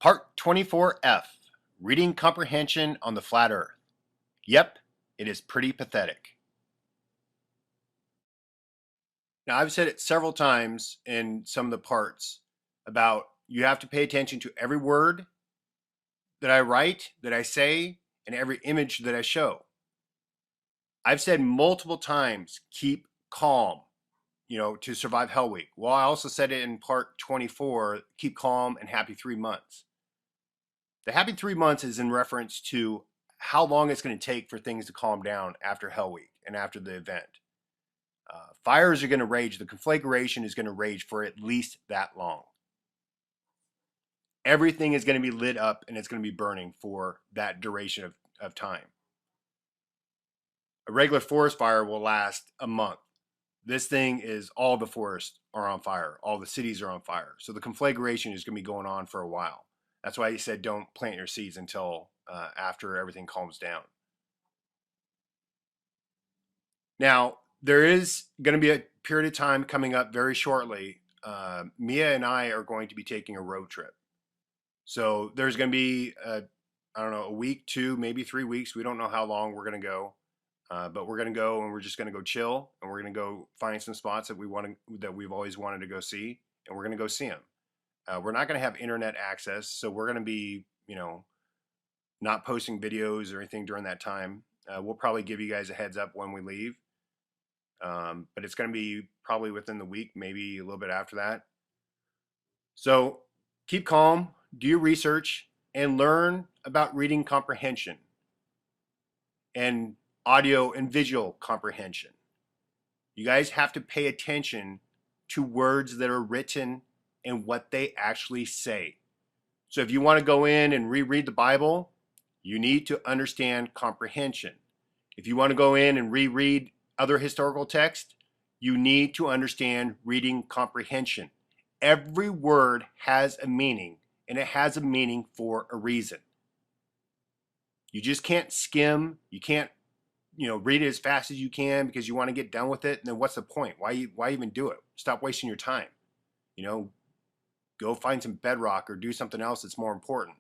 Part 24F, Reading Comprehension on the Flat Earth. Yep, it is pretty pathetic. Now, I've said it several times in some of the parts about you have to pay attention to every word that I write, that I say, and every image that I show. I've said multiple times, keep calm, to survive Hell Week. Well, I also said it in part 24, keep calm and happy 3 months. The happy 3 months is in reference to how long it's going to take for things to calm down after Hell Week and after the event. Fires are going to rage. The conflagration is going to rage for at least that long. Everything is going to be lit up and it's going to be burning for that duration of time. A regular forest fire will last a month. This thing is all the forests are on fire. All the cities are on fire. So the conflagration is going to be going on for a while. That's why he said don't plant your seeds until after everything calms down. Now, there is going to be a period of time coming up very shortly. Mia and I are going to be taking a road trip. So there's going to be, a week, 2, maybe 3 weeks. We don't know how long we're going to go. But we're going to go and we're just going to go chill. And we're going to go find some spots that we've always wanted to go see. And we're going to go see them. We're not going to have internet access. So we're going to be, not posting videos or anything during that time. We'll probably give you guys a heads up when we leave. But it's going to be probably within the week, maybe a little bit after that. So keep calm, do your research, and learn about reading comprehension and audio and visual comprehension. You guys have to pay attention to words that are written and what they actually say. So if you want to go in and reread the Bible, you need to understand comprehension. If you want to go in and reread other historical texts, you need to understand reading comprehension. Every word has a meaning, and it has a meaning for a reason. You just can't skim. You can't, read it as fast as you can because you want to get done with it. And then what's the point? Why even do it? Stop wasting your time. Go find some bedrock or do something else that's more important.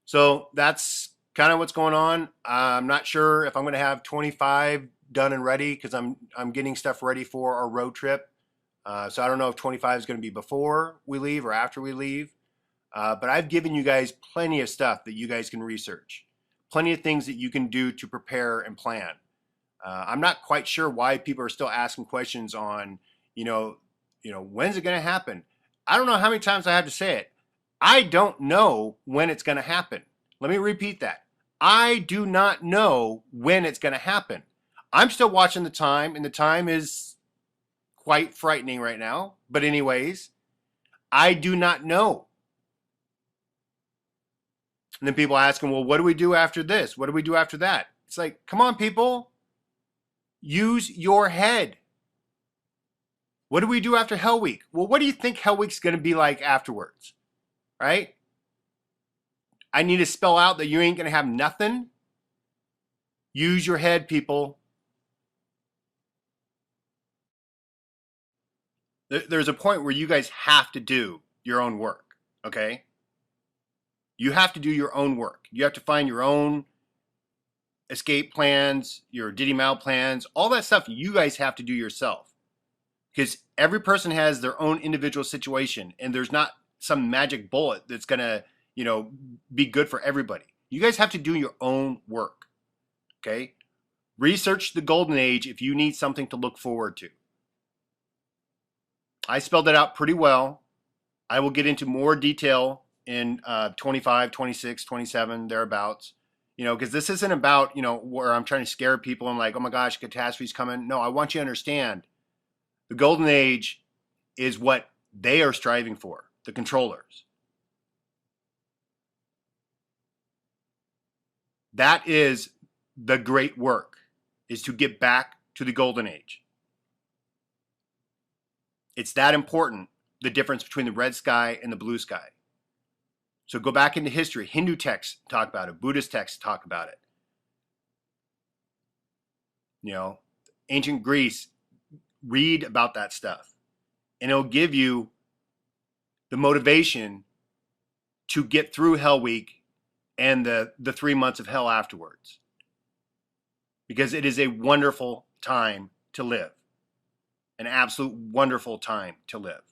So that's kind of what's going on. I'm not sure if I'm going to have 25 done and ready because I'm getting stuff ready for our road trip. So I don't know if 25 is going to be before we leave or after we leave. But I've given you guys plenty of stuff that you guys can research. Plenty of things that you can do to prepare and plan. I'm not quite sure why people are still asking questions on, when's it going to happen? I don't know how many times I have to say it. I don't know when it's going to happen. Let me repeat that. I do not know when it's going to happen. I'm still watching the time, and the time is quite frightening right now. But anyways, I do not know. And then people asking, well, what do we do after this? What do we do after that? It's like, come on, people. Use your head. What do we do after Hell Week? Well, what do you think Hell Week's going to be like afterwards? Right? I need to spell out that you ain't going to have nothing. Use your head, people. There's a point where you guys have to do your own work, okay? You have to do your own work. You have to find your own escape plans, your Diddy Mao plans, all that stuff you guys have to do yourself. Because every person has their own individual situation, and there's not some magic bullet that's going to, be good for everybody. You guys have to do your own work, okay? Research the Golden Age if you need something to look forward to. I spelled it out pretty well. I will get into more detail in 25, 26, 27, thereabouts. Because this isn't about, where I'm trying to scare people and like, oh my gosh, catastrophe's coming. No, I want you to understand the Golden Age is what they are striving for, the controllers. That is the great work, is to get back to the Golden Age. It's that important, the difference between the red sky and the blue sky. So go back into history. Hindu texts talk about it. Buddhist texts talk about it. Ancient Greece, read about that stuff. And it'll give you the motivation to get through Hell Week and the 3 months of hell afterwards. Because it is a wonderful time to live. An absolute wonderful time to live.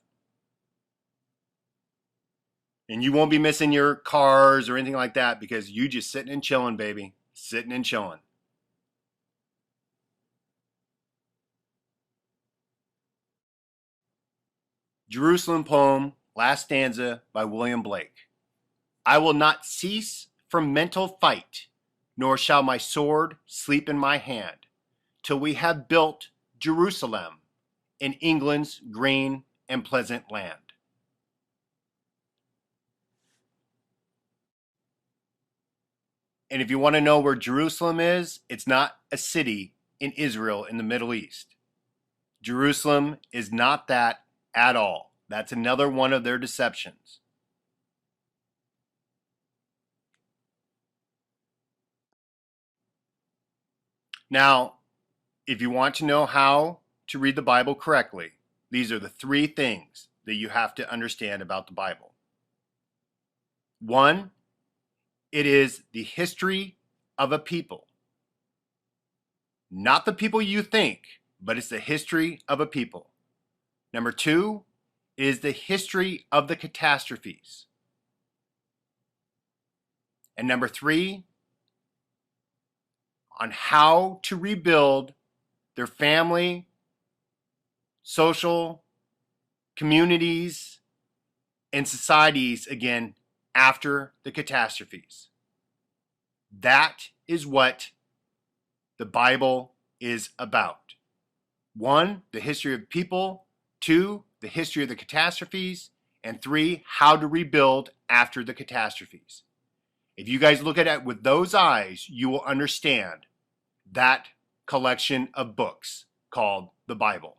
And you won't be missing your cars or anything like that because you just sitting and chilling, baby. Sitting and chilling. Jerusalem poem, last stanza by William Blake. I will not cease from mental fight, nor shall my sword sleep in my hand, till we have built Jerusalem in England's green and pleasant land. And if you want to know where Jerusalem is, it's not a city in Israel in the Middle East. Jerusalem is not that at all. That's another one of their deceptions. Now, if you want to know how to read the Bible correctly, these are the 3 things that you have to understand about the Bible. 1, it is the history of a people. Not the people you think, but it's the history of a people. Number 2, it is the history of the catastrophes. And number 3, on how to rebuild their family, social, communities, and societies again after the catastrophes. That is what the Bible is about. 1, the history of people. 2, the history of the catastrophes. And 3, how to rebuild after the catastrophes. If you guys look at it with those eyes, you will understand that collection of books called the Bible.